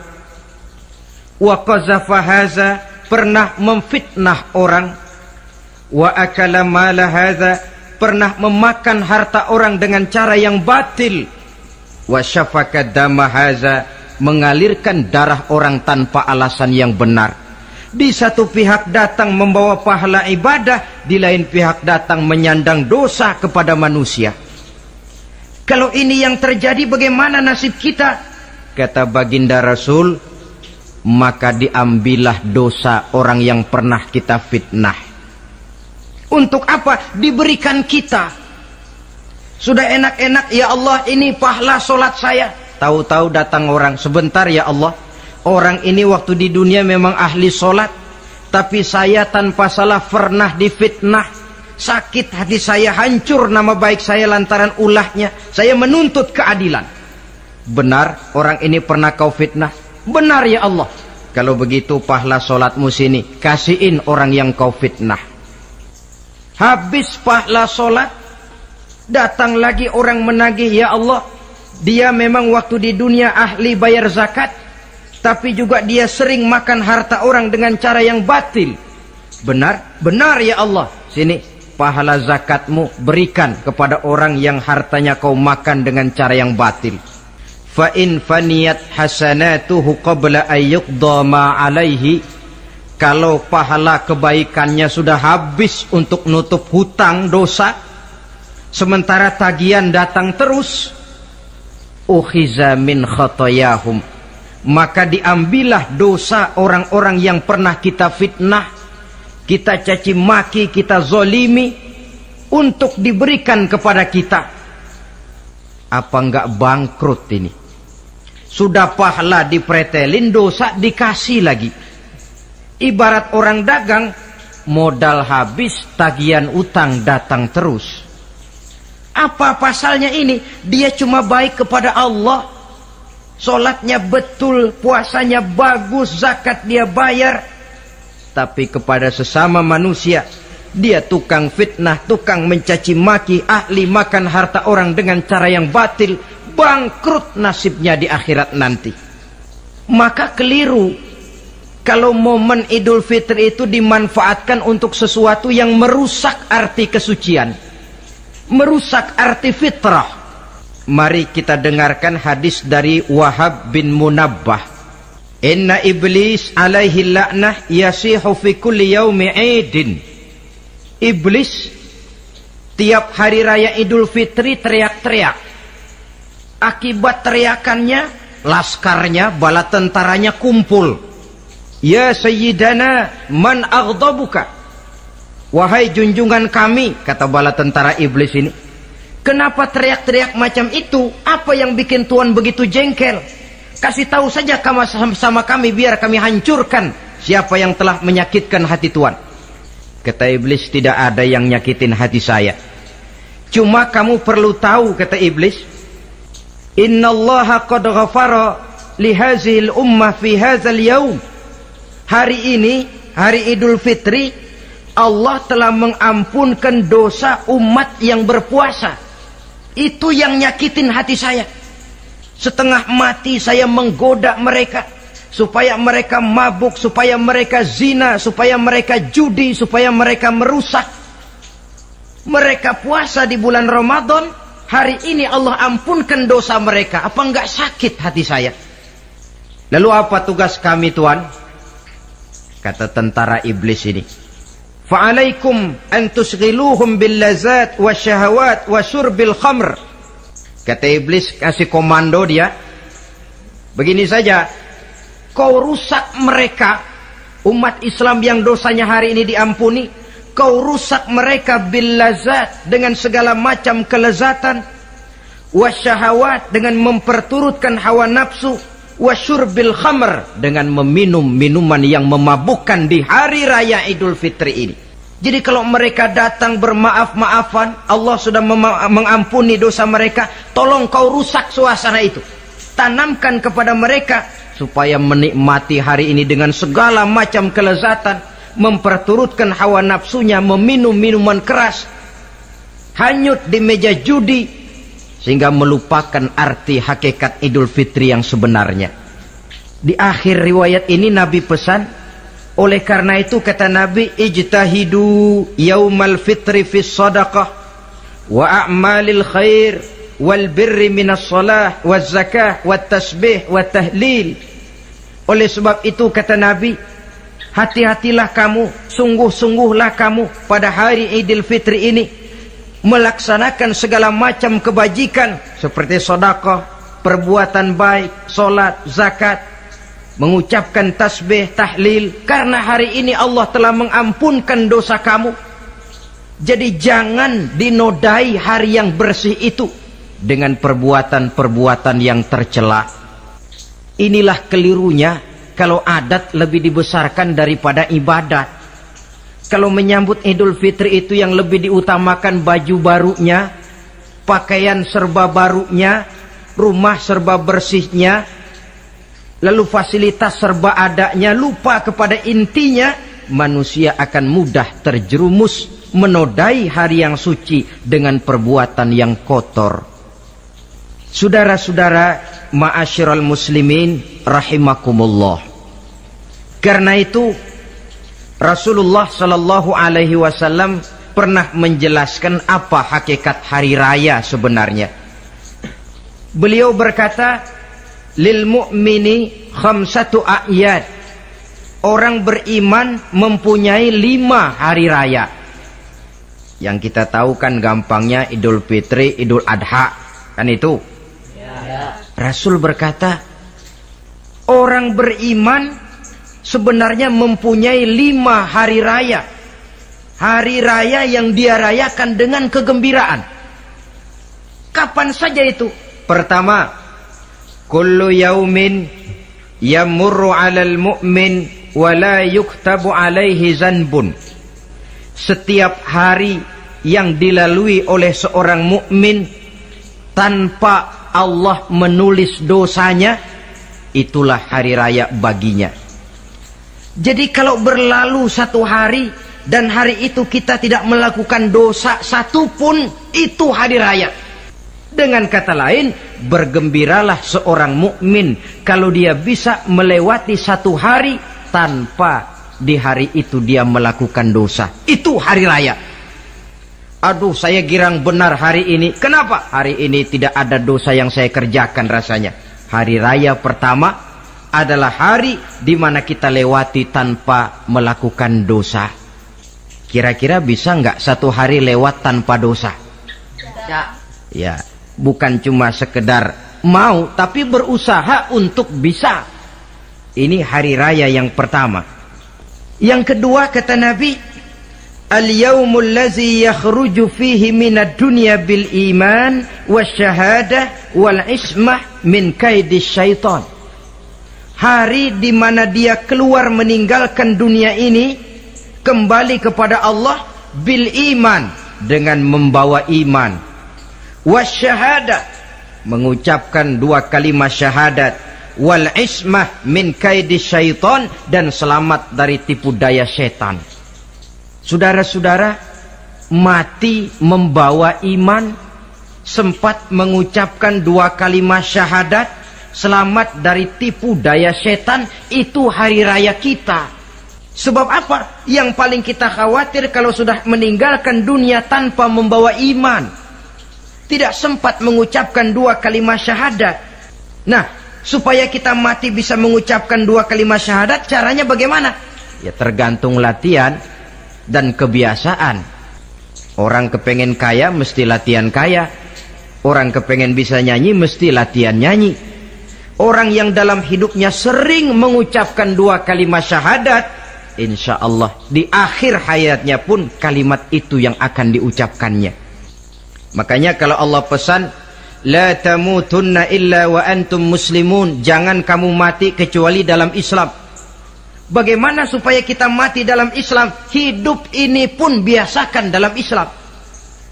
Wa qazafa haza, pernah memfitnah orang. Wa akala mala haza, pernah memakan harta orang dengan cara yang batil. Wa syafaka dama haza, mengalirkan darah orang tanpa alasan yang benar. Di satu pihak datang membawa pahala ibadah, di lain pihak datang menyandang dosa kepada manusia. Kalau ini yang terjadi, bagaimana nasib kita? Kata baginda Rasul, maka diambillah dosa orang yang pernah kita fitnah. Untuk apa? Diberikan kita. Sudah enak-enak, ya Allah ini pahala solat saya. Tahu-tahu datang orang, sebentar ya Allah. Orang ini waktu di dunia memang ahli solat. Tapi saya tanpa salah pernah difitnah. Sakit hati saya, hancur nama baik saya lantaran ulahnya. Saya menuntut keadilan. Benar orang ini pernah kau fitnah? Benar ya Allah. Kalau begitu pahala solatmu sini, kasihin orang yang kau fitnah. Habis pahala solat, datang lagi orang menagih, ya Allah, dia memang waktu di dunia ahli bayar zakat, tapi juga dia sering makan harta orang dengan cara yang batil. Benar? Benar ya Allah. Sini, pahala zakatmu berikan kepada orang yang hartanya kau makan dengan cara yang batil. Fa in faniyat hasanatuhu qabla ayyuqda ma alaihi. Kalau pahala kebaikannya sudah habis untuk nutup hutang dosa, sementara tagihan datang terus, ukhiza min khotoyahum, maka diambillah dosa orang-orang yang pernah kita fitnah, kita caci maki, kita zolimi, untuk diberikan kepada kita. Apa enggak bangkrut ini? Sudah pahala dipretelin, dosa dikasih lagi. Ibarat orang dagang, modal habis, tagihan utang datang terus. Apa pasalnya ini? Dia cuma baik kepada Allah, solatnya betul, puasanya bagus, zakat dia bayar. Tapi kepada sesama manusia, dia tukang fitnah, tukang mencaci maki, ahli makan harta orang dengan cara yang batil. Bangkrut nasibnya di akhirat nanti. Maka keliru kalau momen Idul Fitri itu dimanfaatkan untuk sesuatu yang merusak arti kesucian, merusak arti fitrah. Mari kita dengarkan hadis dari Wahab bin Munabbah. Inna iblis alaihi la'nah yasihu fi kulli yaumi idin. Iblis tiap hari raya Idul Fitri teriak-teriak. Akibat teriakannya, laskarnya, bala tentaranya kumpul. Ya Sayyidana, man aghdabuka. Wahai junjungan kami, kata bala tentara iblis ini, kenapa teriak-teriak macam itu? Apa yang bikin Tuhan begitu jengkel? Kasih tahu saja sama kami, biar kami hancurkan siapa yang telah menyakitkan hati Tuhan. Kata iblis, tidak ada yang nyakitin hati saya. Cuma kamu perlu tahu, kata iblis, innallaha qad ghafara li hazihil ummah fi hadzal yaum. Hari ini, hari Idul Fitri, Allah telah mengampunkan dosa umat yang berpuasa. Itu yang nyakitin hati saya. Setengah mati saya menggoda mereka, supaya mereka mabuk, supaya mereka zina, supaya mereka judi, supaya mereka merusak. Mereka puasa di bulan Ramadan, hari ini Allah ampunkan dosa mereka. Apa enggak sakit hati saya? Lalu apa tugas kami Tuhan? Kata tentara iblis ini, fa'alaikum an tusghiluhum bil lazat wa syahawat wa syurbil khamr. Kata iblis, kasih komando dia, begini saja, kau rusak mereka, umat Islam yang dosanya hari ini diampuni, kau rusak mereka bil lazat, dengan segala macam kelezatan, wa syahawat, dengan memperturutkan hawa nafsu, wa syurbil khamr, dengan meminum minuman yang memabukkan di hari raya Idul Fitri ini. Jadi kalau mereka datang bermaaf-maafan, Allah sudah mengampuni dosa mereka, tolong kau rusak suasana itu. Tanamkan kepada mereka supaya menikmati hari ini dengan segala macam kelezatan, memperturutkan hawa nafsunya, meminum minuman keras, hanyut di meja judi, sehingga melupakan arti hakikat Idul Fitri yang sebenarnya. Di akhir riwayat ini Nabi pesan, oleh karena itu kata Nabi, ijtahidu yaumal fitri fis sadaqah wa a'malil khair wal birri minas salah waz zakah wat tasbih wat tahlil. Oleh sebab itu kata Nabi, hati-hatilah kamu, sungguh-sungguhlah kamu pada hari Idul Fitri ini melaksanakan segala macam kebajikan seperti sedekah, perbuatan baik, salat, zakat, mengucapkan tasbih, tahlil, karena hari ini Allah telah mengampunkan dosa kamu. Jadi jangan dinodai hari yang bersih itu dengan perbuatan-perbuatan yang tercela. Inilah kelirunya kalau adat lebih dibesarkan daripada ibadat. Kalau menyambut Idul Fitri itu yang lebih diutamakan baju barunya, pakaian serba barunya, rumah serba bersihnya, lalu fasilitas serba adanya, lupa kepada intinya, manusia akan mudah terjerumus menodai hari yang suci dengan perbuatan yang kotor. Saudara-saudara, ma'asyiral muslimin rahimakumullah. Karena itu Rasulullah sallallahu alaihi wasallam pernah menjelaskan apa hakikat hari raya sebenarnya. Beliau berkata, lil mu'mini khamsatu a'yad. Orang beriman mempunyai 5 hari raya. Yang kita tahu kan gampangnya Idul Fitri, Idul Adha, kan itu. Ya. Rasul berkata, orang beriman sebenarnya mempunyai 5 hari raya. Hari raya yang dia rayakan dengan kegembiraan. Kapan saja itu? Pertama, kullu yaumin yamurru 'alal mu'min wa la yuktabu 'alaihi zanbun. Setiap hari yang dilalui oleh seorang mukmin tanpa Allah menulis dosanya, itulah hari raya baginya. Jadi kalau berlalu 1 hari dan hari itu kita tidak melakukan dosa satupun, itu hari raya. Dengan kata lain, bergembiralah seorang mukmin kalau dia bisa melewati 1 hari tanpa di hari itu dia melakukan dosa. Itu hari raya. Aduh, saya girang benar hari ini. Kenapa? Hari ini tidak ada dosa yang saya kerjakan rasanya. Hari raya pertama adalah hari di mana kita lewati tanpa melakukan dosa. Kira-kira bisa nggak 1 hari lewat tanpa dosa? Ya, bukan cuma sekedar mau, tapi berusaha untuk bisa. Ini hari raya yang pertama. Yang kedua, kata Nabi, al-yaumul ladzi yakhruju fihi minad dunya bil iman wasyahadah wal ismah min kaidis syaitan. Hari di mana dia keluar meninggalkan dunia ini, kembali kepada Allah bil iman, dengan membawa iman, wasyahadah, mengucapkan 2 kalimat syahadat, wal ismah min kaidis syaitan, dan selamat dari tipu daya setan. Saudara-saudara, mati membawa iman, sempat mengucapkan 2 kalimat syahadat, selamat dari tipu daya setan, itu hari raya kita. Sebab apa? Yang paling kita khawatir kalau sudah meninggalkan dunia tanpa membawa iman, tidak sempat mengucapkan 2 kalimat syahadat. Nah, supaya kita mati bisa mengucapkan 2 kalimat syahadat, caranya bagaimana? Ya tergantung latihan dan kebiasaan. Orang kepengen kaya mesti latihan kaya. Orang kepengen bisa nyanyi mesti latihan nyanyi. Orang yang dalam hidupnya sering mengucapkan 2 kalimat syahadat, insya Allah di akhir hayatnya pun kalimat itu yang akan diucapkannya. Makanya kalau Allah pesan, la tamutunna illa wa antum muslimun, jangan kamu mati kecuali dalam Islam. Bagaimana supaya kita mati dalam Islam? Hidup ini pun biasakan dalam Islam.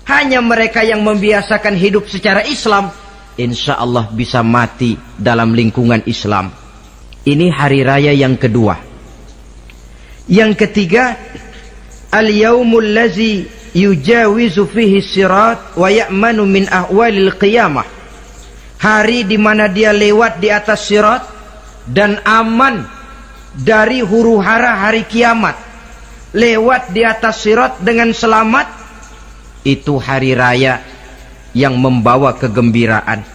Hanya mereka yang membiasakan hidup secara Islam, insya Allah bisa mati dalam lingkungan Islam. Ini hari raya yang kedua. Yang ketiga, al-yaumul ladzi yujawizu fihi sirat wa ya'manu min ahwalil qiyamah. Hari di mana dia lewat di atas sirat dan aman dari huru-hara hari kiamat. Lewat di atas sirat dengan selamat, itu hari raya yang membawa kegembiraan.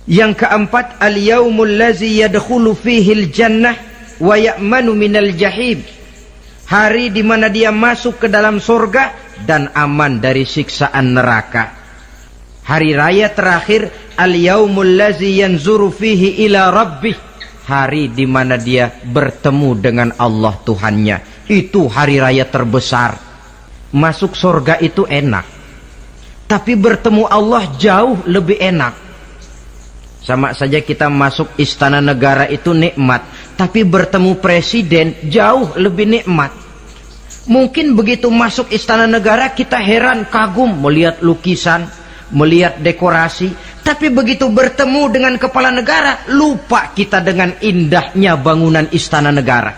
Yang keempat, al-yaumul ladzi yadkhulu fihi al-jannah wa ya'manu minal jahim. Hari di mana dia masuk ke dalam surga dan aman dari siksaan neraka. Hari raya terakhir, al-yaumul ladzi yanzuru fihi ila rabbih. Hari di mana dia bertemu dengan Allah Tuhannya. Itu hari raya terbesar. Masuk surga itu enak, tapi bertemu Allah jauh lebih enak. Sama saja kita masuk istana negara itu nikmat, tapi bertemu presiden jauh lebih nikmat. Mungkin begitu masuk istana negara kita heran, kagum melihat lukisan, melihat dekorasi, tapi begitu bertemu dengan kepala negara, lupa kita dengan indahnya bangunan istana negara.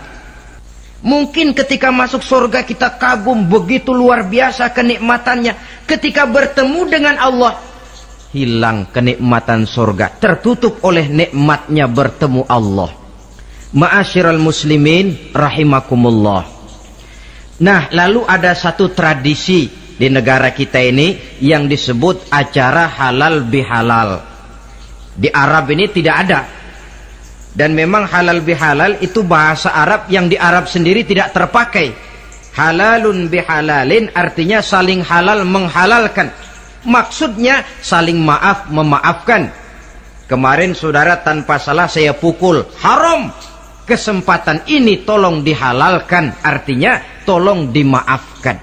Mungkin ketika masuk surga kita kagum, begitu luar biasa kenikmatannya. Ketika bertemu dengan Allah, hilang kenikmatan surga, tertutup oleh nikmatnya bertemu Allah. Ma'asyiral muslimin rahimakumullah. Nah, lalu ada satu tradisi di negara kita ini yang disebut acara halal bihalal. Di Arab ini tidak ada. Dan memang halal bihalal itu bahasa Arab yang di Arab sendiri tidak terpakai. Halalun bihalalin artinya saling halal menghalalkan. Maksudnya saling maaf memaafkan. Kemarin saudara tanpa salah saya pukul, haram. Kesempatan ini tolong dihalalkan, artinya tolong dimaafkan.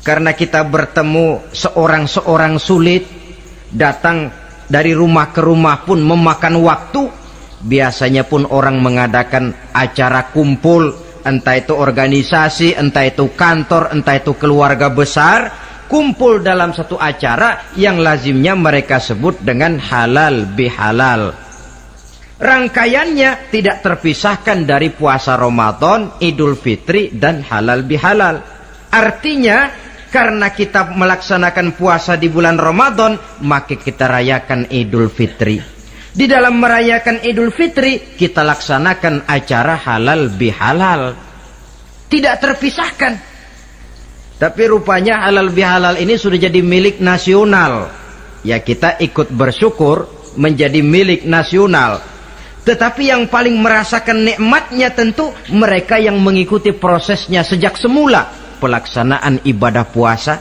Karena kita bertemu seorang-seorang sulit, datang dari rumah ke rumah pun memakan waktu. Biasanya pun orang mengadakan acara kumpul, entah itu organisasi, entah itu kantor, entah itu keluarga besar, kumpul dalam satu acara yang lazimnya mereka sebut dengan halal bihalal. Rangkaiannya tidak terpisahkan dari puasa Ramadan, Idul Fitri, dan halal bihalal. Artinya, karena kita melaksanakan puasa di bulan Ramadan, maka kita rayakan Idul Fitri. Di dalam merayakan Idul Fitri, kita laksanakan acara halal bihalal. Tidak terpisahkan. Tapi rupanya halal bihalal ini sudah jadi milik nasional. Ya, kita ikut bersyukur menjadi milik nasional. Tetapi yang paling merasakan nikmatnya tentu mereka yang mengikuti prosesnya sejak semula. Pelaksanaan ibadah puasa,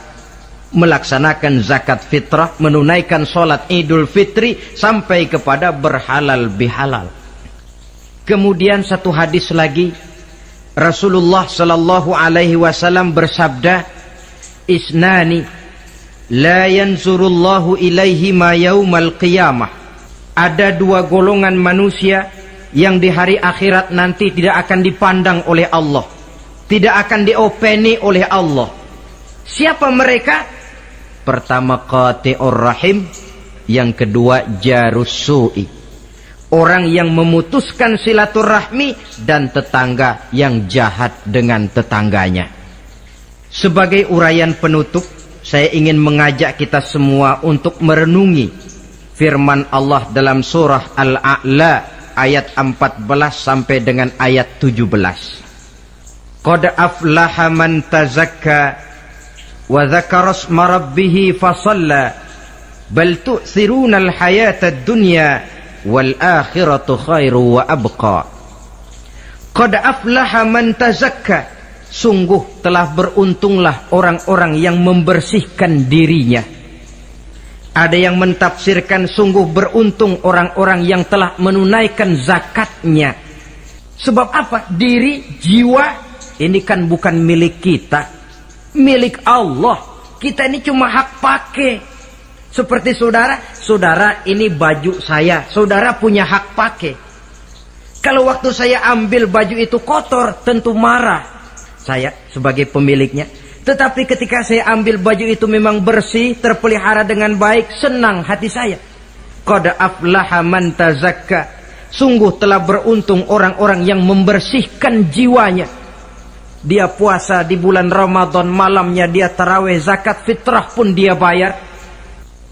melaksanakan zakat fitrah, menunaikan sholat Idul Fitri, sampai kepada berhalal bihalal. Kemudian satu hadis lagi, Rasulullah sallallahu alaihi wasallam bersabda, "Isnani la yanzurullahu ilaihi ma yaumal qiyamah." Ada dua golongan manusia yang di hari akhirat nanti tidak akan dipandang oleh Allah, tidak akan diopeni oleh Allah. Siapa mereka? Pertama qati'ur rahim, yang kedua jarus su'i, orang yang memutuskan silaturahmi, dan tetangga yang jahat dengan tetangganya. Sebagai uraian penutup, saya ingin mengajak kita semua untuk merenungi firman Allah dalam surah Al-A'la ayat 14 sampai dengan ayat 17. Qad aflaha man tazakka wa dzakara isma rabbih fasalla bal tu'thiruna al-hayata ad-dunya wal akhiratu khairu wa abqa. Qad aflaha man tazakka, sungguh telah beruntunglah orang-orang yang membersihkan dirinya. Ada yang mentafsirkan sungguh beruntung orang-orang yang telah menunaikan zakatnya. Sebab apa? Diri, jiwa, ini kan bukan milik kita, milik Allah. Kita ini cuma hak pakai. Seperti saudara, saudara ini baju saya, saudara punya hak pakai. Kalau waktu saya ambil baju itu kotor, tentu marah saya sebagai pemiliknya. Tetapi ketika saya ambil baju itu memang bersih, terpelihara dengan baik, senang hati saya. Qad aflaha man tazakka, sungguh telah beruntung orang-orang yang membersihkan jiwanya. Dia puasa di bulan Ramadan, malamnya dia tarawih, zakat fitrah pun dia bayar.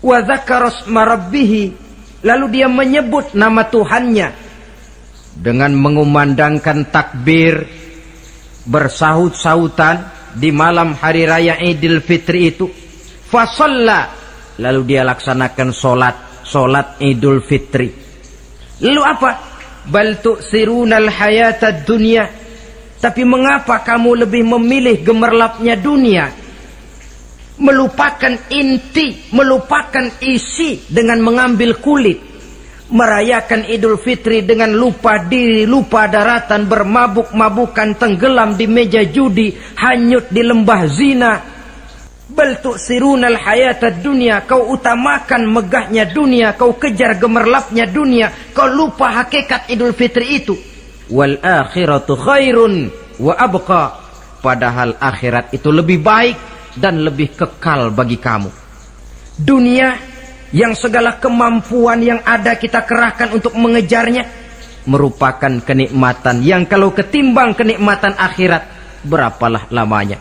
Wa dzakara isma rabbih, lalu dia menyebut nama Tuhannya dengan mengumandangkan takbir, bersahut-sahutan di malam hari raya Idul Fitri itu. Fasalla, lalu dia laksanakan solat Idul Fitri. Lalu apa? Bal tu'thirunal hayatad dunya, tapi mengapa kamu lebih memilih gemerlapnya dunia, melupakan inti, melupakan isi dengan mengambil kulit, merayakan Idul Fitri dengan lupa diri, lupa daratan, bermabuk-mabukan, tenggelam di meja judi, hanyut di lembah zina. Bal tu'sirunal hayatad dunya, kau utamakan megahnya dunia, kau kejar gemerlapnya dunia, kau lupa hakikat Idul Fitri itu. Wal akhiratu khairun wa abqa, padahal akhirat itu lebih baik dan lebih kekal bagi kamu. Dunia yang segala kemampuan yang ada kita kerahkan untuk mengejarnya merupakan kenikmatan yang kalau ketimbang kenikmatan akhirat, berapalah lamanya.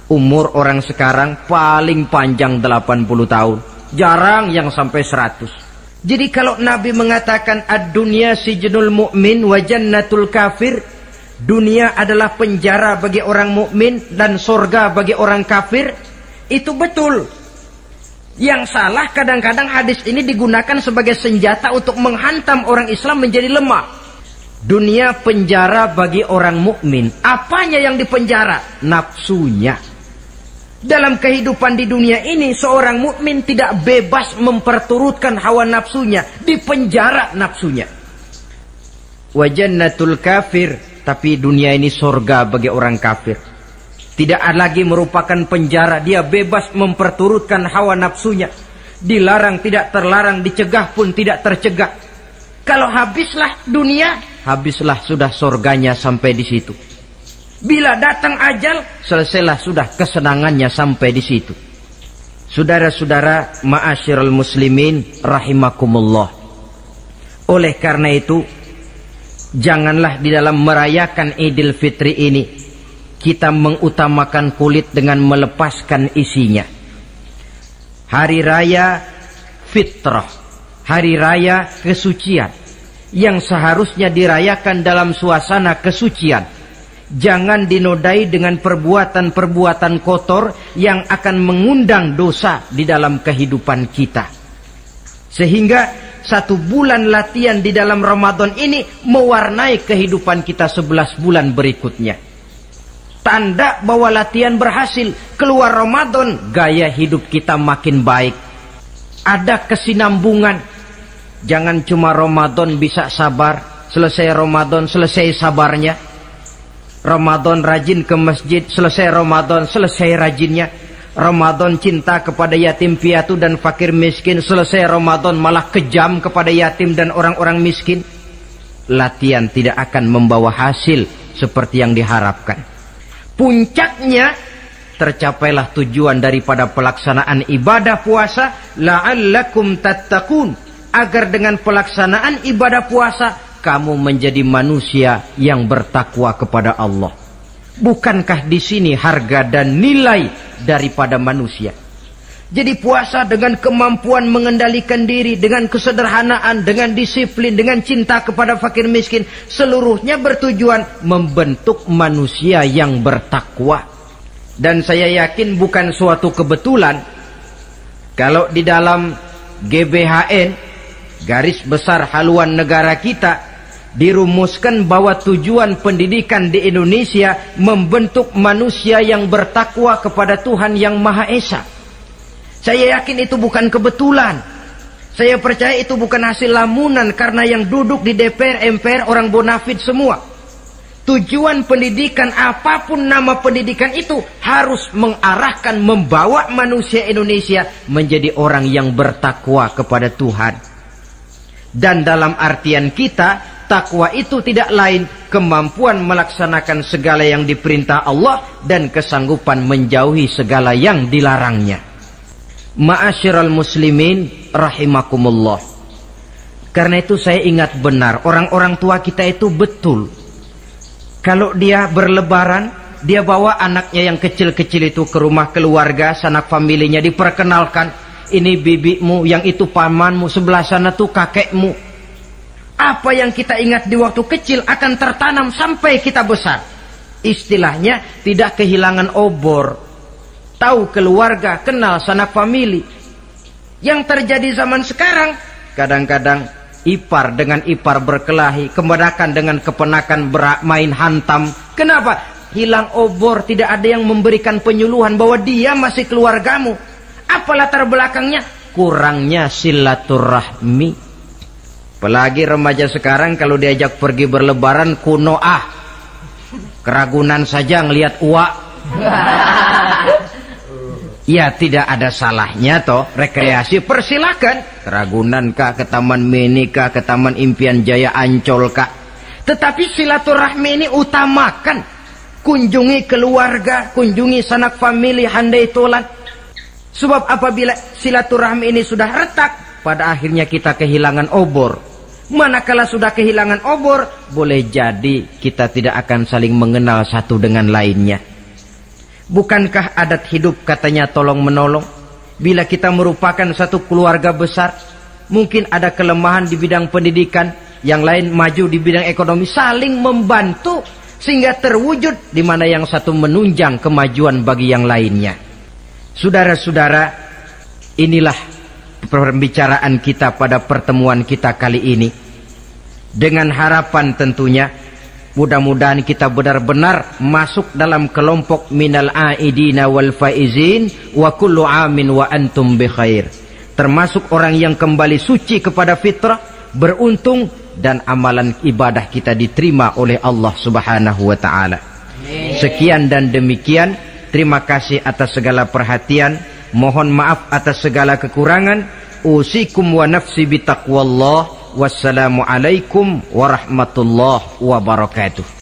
Umur orang sekarang paling panjang 80 tahun. Jarang yang sampai 100. Jadi kalau Nabi mengatakan ad-dunya sijnul mu'min wa jannatul kafir, dunia adalah penjara bagi orang mukmin dan surga bagi orang kafir, itu betul. Yang salah kadang-kadang hadis ini digunakan sebagai senjata untuk menghantam orang Islam menjadi lemah. Dunia penjara bagi orang mukmin. Apanya yang dipenjara? Nafsunya. Dalam kehidupan di dunia ini, seorang mukmin tidak bebas memperturutkan hawa nafsunya, dipenjara nafsunya. Wa jannatul kafir, tapi dunia ini surga bagi orang kafir. Tidak lagi merupakan penjara, dia bebas memperturutkan hawa nafsunya. Dilarang tidak terlarang, dicegah pun tidak tercegah. Kalau habislah dunia, habislah sudah surganya sampai di situ. Bila datang ajal, selesailah sudah kesenangannya sampai di situ. Saudara-saudara, ma'asyiral muslimin rahimakumullah. Oleh karena itu, janganlah di dalam merayakan Idul Fitri ini kita mengutamakan kulit dengan melepaskan isinya. Hari raya fitrah, hari raya kesucian yang seharusnya dirayakan dalam suasana kesucian, jangan dinodai dengan perbuatan-perbuatan kotor yang akan mengundang dosa di dalam kehidupan kita. Sehingga 1 bulan latihan di dalam Ramadan ini mewarnai kehidupan kita 11 bulan berikutnya. Tanda bahwa latihan berhasil. Keluar Ramadan, gaya hidup kita makin baik. Ada kesinambungan. Jangan cuma Ramadan bisa sabar, selesai Ramadan selesai sabarnya. Ramadan rajin ke masjid, selesai Ramadan selesai rajinnya. Ramadan cinta kepada yatim piatu dan fakir miskin, selesai Ramadan malah kejam kepada yatim dan orang-orang miskin. Latihan tidak akan membawa hasil seperti yang diharapkan. Puncaknya, tercapailah tujuan daripada pelaksanaan ibadah puasa, la'allakum tattaqun, agar dengan pelaksanaan ibadah puasa kamu menjadi manusia yang bertakwa kepada Allah. Bukankah di sini harga dan nilai daripada manusia? Jadi puasa dengan kemampuan mengendalikan diri, dengan kesederhanaan, dengan disiplin, dengan cinta kepada fakir miskin, seluruhnya bertujuan membentuk manusia yang bertakwa. Dan saya yakin bukan suatu kebetulan kalau di dalam GBHN, garis besar haluan negara kita, dirumuskan bahwa tujuan pendidikan di Indonesia membentuk manusia yang bertakwa kepada Tuhan yang Maha Esa. Saya yakin itu bukan kebetulan. Saya percaya itu bukan hasil lamunan karena yang duduk di DPR, MPR orang bonafid semua. Tujuan pendidikan apapun nama pendidikan itu harus mengarahkan, membawa manusia Indonesia menjadi orang yang bertakwa kepada Tuhan. Dan dalam artian kita, takwa itu tidak lain kemampuan melaksanakan segala yang diperintah Allah dan kesanggupan menjauhi segala yang dilarangnya. Ma'asyiral muslimin rahimakumullah. Karena itu saya ingat benar, orang-orang tua kita itu betul. Kalau dia berlebaran, dia bawa anaknya yang kecil-kecil itu ke rumah keluarga, sanak familinya, diperkenalkan. Ini bibimu, yang itu pamanmu, sebelah sana tuh kakekmu. Apa yang kita ingat di waktu kecil akan tertanam sampai kita besar. Istilahnya tidak kehilangan obor. Tahu keluarga, kenal sanak famili. Yang terjadi zaman sekarang, kadang-kadang ipar dengan ipar berkelahi, keponakan dengan keponakan bermain hantam. Kenapa? Hilang obor, tidak ada yang memberikan penyuluhan bahwa dia masih keluargamu. Apa latar belakangnya? Kurangnya silaturahmi. Apalagi remaja sekarang kalau diajak pergi berlebaran kuno keragunan saja ngelihat uak. Ya tidak ada salahnya toh rekreasi, persilakan. Ke Ragunan kah, ke Taman Mini kah, ke Taman Impian Jaya Ancol kah. Tetapi silaturahmi ini utamakan. Kunjungi keluarga, kunjungi sanak famili, handai tolan. Sebab apabila silaturahmi ini sudah retak, pada akhirnya kita kehilangan obor. Manakala sudah kehilangan obor, boleh jadi kita tidak akan saling mengenal satu dengan lainnya. Bukankah adat hidup katanya tolong menolong? Bila kita merupakan satu keluarga besar, mungkin ada kelemahan di bidang pendidikan, yang lain maju di bidang ekonomi, saling membantu sehingga terwujud di mana yang satu menunjang kemajuan bagi yang lainnya. Saudara-saudara, inilah pembicaraan kita pada pertemuan kita kali ini. Dengan harapan tentunya mudah-mudahan kita benar-benar masuk dalam kelompok minal aidina wal faizin wa kullu amin wa antum bi khair. Termasuk orang yang kembali suci kepada fitrah, beruntung, dan amalan ibadah kita diterima oleh Allah Subhanahu wa taala. Sekian dan demikian, terima kasih atas segala perhatian, mohon maaf atas segala kekurangan. Usikum wa nafsi bitaqwallah. Wassalamualaikum warahmatullahi wabarakatuh.